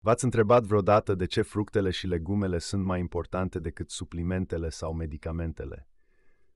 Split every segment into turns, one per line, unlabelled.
V-ați întrebat vreodată de ce fructele și legumele sunt mai importante decât suplimentele sau medicamentele?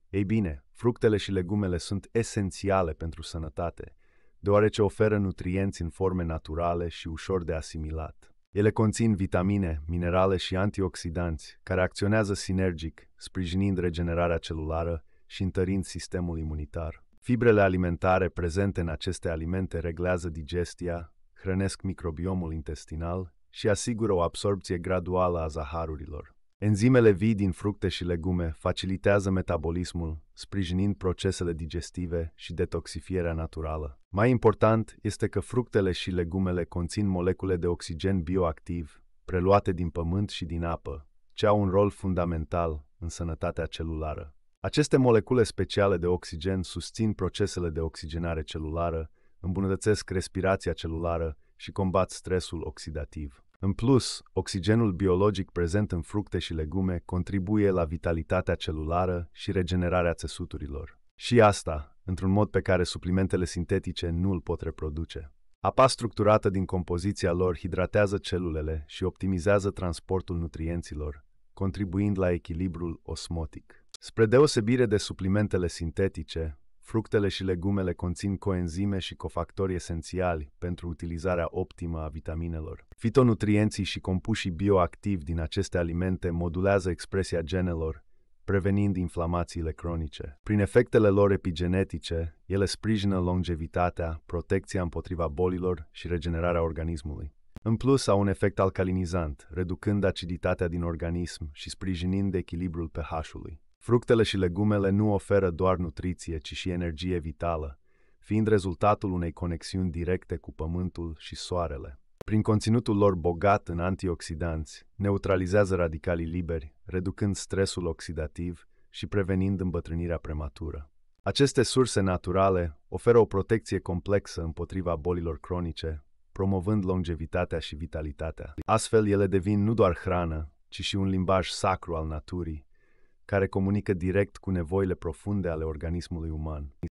Ei bine, fructele și legumele sunt esențiale pentru sănătate, deoarece oferă nutrienți în forme naturale și ușor de asimilat. Ele conțin vitamine, minerale și antioxidanți, care acționează sinergic, sprijinind regenerarea celulară și întărind sistemul imunitar. Fibrele alimentare prezente în aceste alimente reglează digestia, hrănesc microbiomul intestinal și asigură o absorbție graduală a zaharurilor. Enzimele vii din fructe și legume facilitează metabolismul, sprijinind procesele digestive și detoxifierea naturală. Mai important este că fructele și legumele conțin molecule de oxigen bioactiv, preluate din pământ și din apă, ce au un rol fundamental în sănătatea celulară. Aceste molecule speciale de oxigen susțin procesele de oxigenare celulară, îmbunătățesc respirația celulară și combat stresul oxidativ. În plus, oxigenul biologic prezent în fructe și legume contribuie la vitalitatea celulară și regenerarea țesuturilor. Și asta, într-un mod pe care suplimentele sintetice nu îl pot reproduce. Apa structurată din compoziția lor hidratează celulele și optimizează transportul nutrienților, contribuind la echilibrul osmotic. Spre deosebire de suplimentele sintetice, fructele și legumele conțin coenzime și cofactori esențiali pentru utilizarea optimă a vitaminelor. Fitonutrienții și compușii bioactivi din aceste alimente modulează expresia genelor, prevenind inflamațiile cronice. Prin efectele lor epigenetice, ele sprijină longevitatea, protecția împotriva bolilor și regenerarea organismului. În plus, au un efect alcalinizant, reducând aciditatea din organism și sprijinind echilibrul pH-ului. Fructele și legumele nu oferă doar nutriție, ci și energie vitală, fiind rezultatul unei conexiuni directe cu pământul și soarele. Prin conținutul lor bogat în antioxidanți, neutralizează radicalii liberi, reducând stresul oxidativ și prevenind îmbătrânirea prematură. Aceste surse naturale oferă o protecție complexă împotriva bolilor cronice, promovând longevitatea și vitalitatea. Astfel, ele devin nu doar hrană, ci și un limbaj sacru al naturii, care comunică direct cu nevoile profunde ale organismului uman.